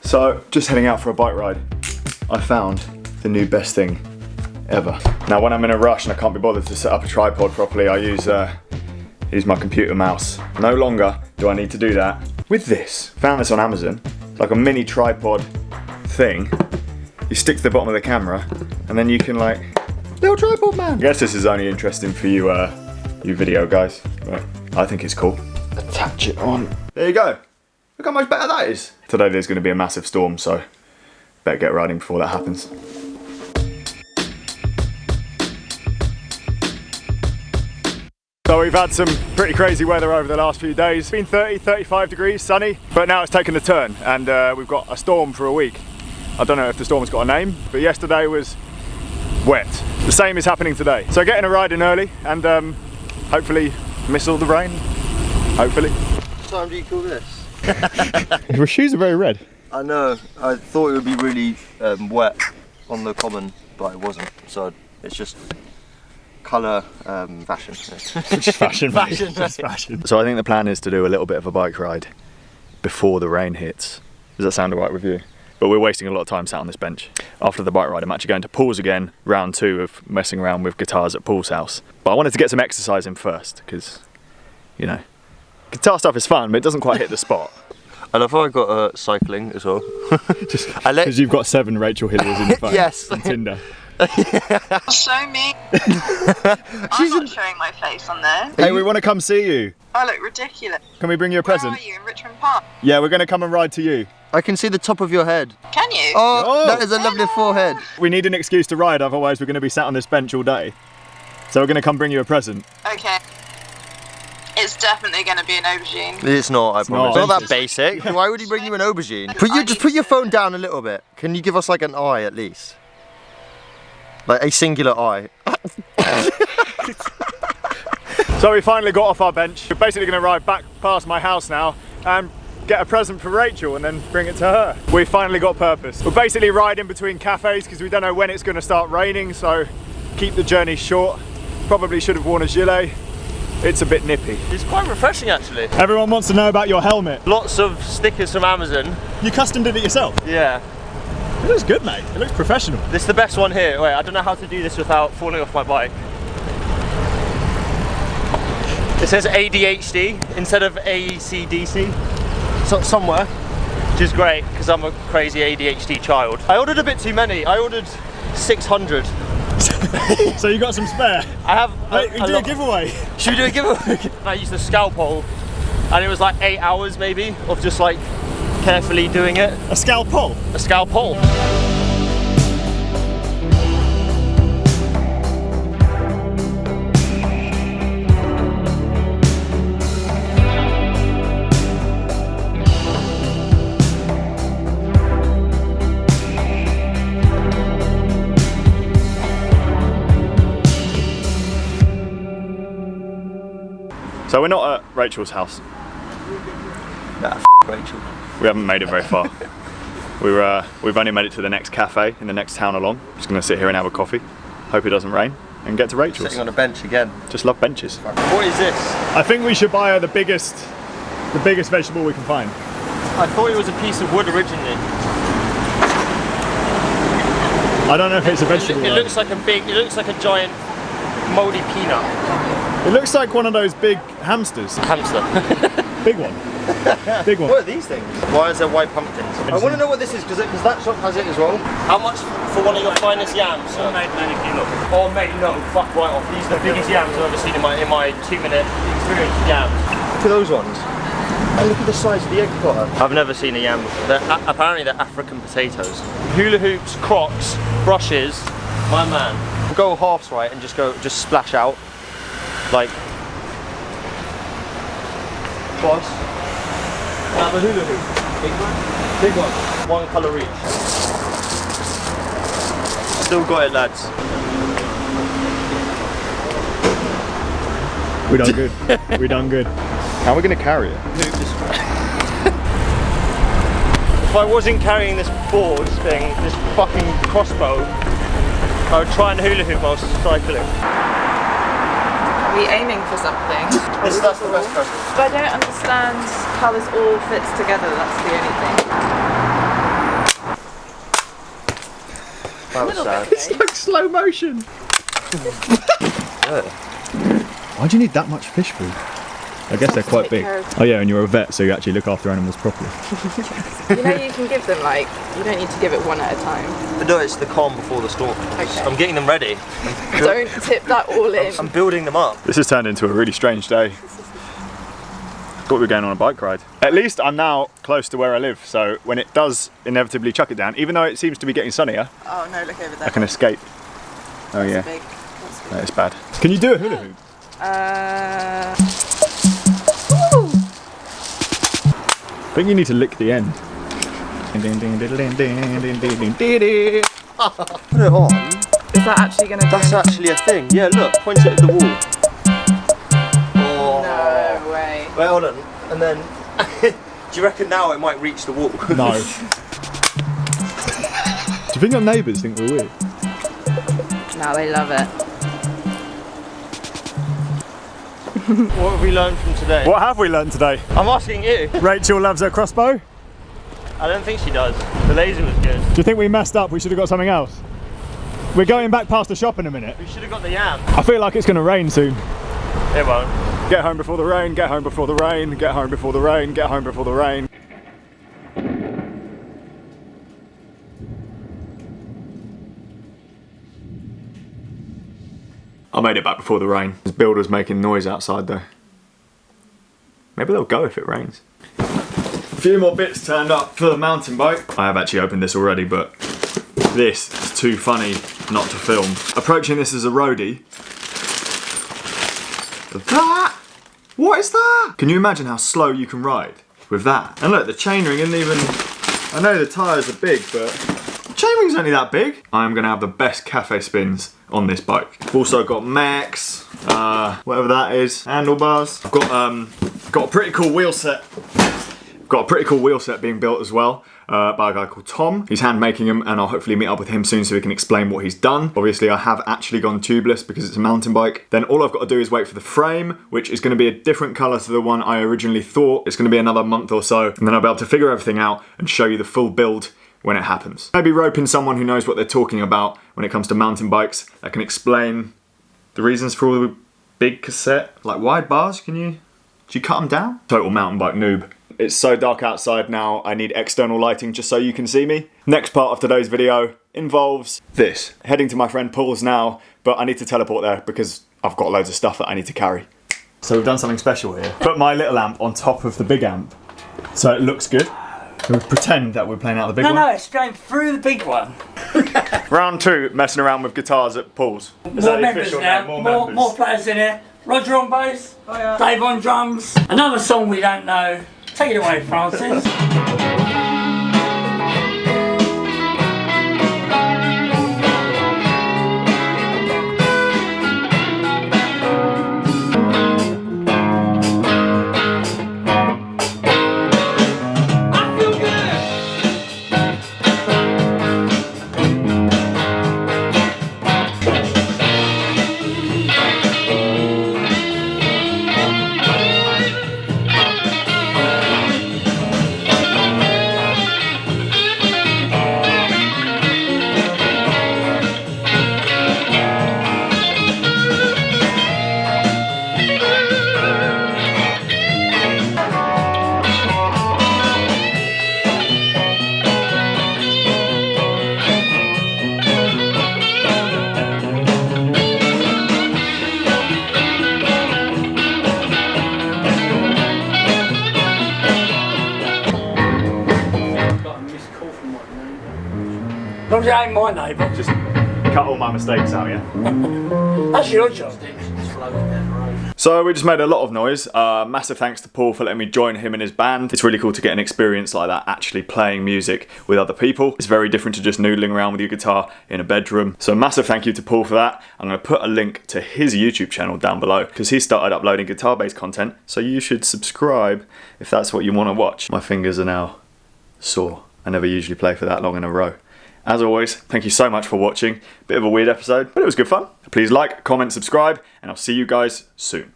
So, just heading out for a bike ride. I found the new best thing ever. Now, when I'm in a rush and I can't be bothered to set up a tripod properly, I use my computer mouse. No longer do I need to do that with this. Found this on Amazon. It's like a mini tripod thing. You stick to the bottom of the camera, and then you can like, little tripod man. I guess this is only interesting for you, you video guys, but I think it's cool. Attach it on. There you go. Look how much better that is. Today there's going to be a massive storm, so better get riding before that happens. So we've had some pretty crazy weather over the last few days. It's been 30, 35 degrees, sunny, but now it's taken a turn and we've got a storm for a week. I don't know if the storm's got a name, but yesterday was wet. The same is happening today. So getting a ride in early and hopefully miss all the rain, hopefully. What time do you call this? Your shoes are very red. I know, I thought it would be really wet on the common, but it wasn't, so it's just colour fashion. Just fashion. Just fashion. So I think the plan is to do a little bit of a bike ride before the rain hits. Does that sound alright with you? But we're wasting a lot of time sat on this bench. After the bike ride, I'm actually going to Paul's again, round 2 of messing around with guitars at Paul's house. But I wanted to get some exercise in first, because, you know, guitar stuff is fun, but it doesn't quite hit the spot. I love how I got cycling as well. Just because you've got 7 Rachel Hilliers in your phone. Yes. On Tinder. Show me. I'm not showing my face on there. Hey, we want to come see you. I look ridiculous. Can we bring you a present? Where are you, in Richmond Park? Yeah, we're going to come and ride to you. I can see the top of your head. Can you? Oh, that is a lovely forehead. We need an excuse to ride, otherwise we're going to be sat on this bench all day. So we're going to come bring you a present. Okay. It's definitely going to be an aubergine. It's not, I promise. not. It's not that basic. Why would he bring you an aubergine? Just put your phone down a little bit. Can you give us like an eye at least? Like a singular eye. So we finally got off our bench. We're basically going to ride back past my house now and get a present for Rachel and then bring it to her. We finally got purpose. We're basically riding between cafes because we don't know when it's going to start raining, so keep the journey short. Probably should have worn a gilet. It's a bit nippy. It's quite refreshing actually. Everyone wants to know about your helmet. Lots of stickers from Amazon. You custom did it yourself? Yeah. It looks good, mate. It looks professional. This is the best one here. Wait, I don't know how to do this without falling off my bike. It says ADHD instead of ACDC. So somewhere, which is great because I'm a crazy ADHD child. I ordered a bit too many. I ordered 600. So you got some spare? I have. We do a giveaway. Should we do a giveaway? I used a scalpel, and it was like 8 hours maybe of just like carefully doing it. A scalpel? A scalpel. So we're not at Rachel's house. Nah, Rachel. We haven't made it very far. We've only made it to the next cafe in the next town along. Just gonna sit here and have a coffee. Hope it doesn't rain and get to Rachel's. Sitting on a bench again. Just love benches. What is this? I think we should buy her the biggest vegetable we can find. I thought it was a piece of wood originally. I don't know if it's a vegetable. It looks like a giant mouldy peanut. It looks like one of those big hamsters. Hamster. Big one. Big one. What are these things? Why is there white pumpkins? I want to know what this is because that shop has it as well. How much for one of your finest yams? Sir? Mate, oh mate, no, fuck right off. These are the biggest yams I've ever seen in my 2-minute experience with yams. Look at those ones. And look at the size of the egg cutter. I've never seen a yam before. Apparently they're African potatoes. Hula hoops, Crocs, brushes, my man. Go halves right and just splash out. Like, boss. Have a hula hoop. Big one? Big one. One colour each. Still got it, lads. We done good. We done good. How are we going to carry it? If I wasn't carrying this board thing, this fucking crossbow, I would try and hula hoop while cycling. Are we aiming for something? That's the best present. But I don't understand how this all fits together, that's the only thing. That was sad. It's like slow motion. Why do you need that much fish food? I guess they're quite big. Oh yeah, and you're a vet, so you actually look after animals properly. You know, you can give them like, you don't need to give it one at a time. But no, it's the calm before the storm. Okay. I'm getting them ready. Don't tip that all in. I'm building them up. This has turned into a really strange day. Thought we were going on a bike ride. At least I'm now close to where I live, so when it does inevitably chuck it down, even though it seems to be getting sunnier, Oh no, look over there. I can escape. Oh yeah, Big. that is bad. Can you do a hula hoop? I think you need to lick the end. Put it on. Is that actually going to do That's anything? actually a thing. Yeah, look, point it at the wall. Oh. No way. Wait, hold on. And then, do you reckon now it might reach the wall? No. Do you think our neighbours think we're weird? No, they love it. What have we learned from today? What have we learned today? I'm asking you. Rachel loves her crossbow. I don't think she does. The laser was good. Do you think we messed up? We should have got something else. We're going back past the shop in a minute. We should have got the yam. I feel like it's going to rain soon. It won't. Get home before the rain, get home before the rain, get home before the rain, get home before the rain. I made it back before the rain. This builder's making noise outside though. Maybe they'll go if it rains. A few more bits turned up for the mountain bike. I have actually opened this already, but this is too funny not to film. Approaching this as a roadie. That? What is that? Can you imagine how slow you can ride with that? And look, the chainring isn't even... I know the tyres are big, but the chainring's only that big. I'm gonna have the best cafe spins on this bike. I've also got Max, whatever that is, handlebars. I've got a pretty cool wheel set. Got a pretty cool wheel set being built as well by a guy called Tom. He's hand making them, and I'll hopefully meet up with him soon so he can explain what he's done. Obviously I have actually gone tubeless because it's a mountain bike. Then all I've got to do is wait for the frame, which is going to be a different colour to the one I originally thought. It's going to be another month or so, and then I'll be able to figure everything out and show you the full build when it happens. Maybe rope in someone who knows what they're talking about when it comes to mountain bikes that can explain the reasons for all the big cassette, like wide bars. Do you cut them down? Total mountain bike noob. It's so dark outside now, I need external lighting just so you can see me. Next part of today's video involves this. Heading to my friend Paul's now, but I need to teleport there because I've got loads of stuff that I need to carry. So we've done something special here. Put my little amp on top of the big amp, so it looks good. We pretend that we're playing out the big one. No, it's going through the big one. Round 2, messing around with guitars at Paul's. Is that the members official now, name? More members. more players in here. Roger on bass, Dave on drums. Another song we don't know. Take it away, Francis. As long as it ain't my neighbour. Just cut all my mistakes out, yeah? That's your job. So we just made a lot of noise. Massive thanks to Paul for letting me join him in his band. It's really cool to get an experience like that, actually playing music with other people. It's very different to just noodling around with your guitar in a bedroom. So massive thank you to Paul for that. I'm going to put a link to his YouTube channel down below because he started uploading guitar-based content. So you should subscribe if that's what you want to watch. My fingers are now sore. I never usually play for that long in a row. As always, thank you so much for watching. Bit of a weird episode, but it was good fun. Please like, comment, subscribe, and I'll see you guys soon.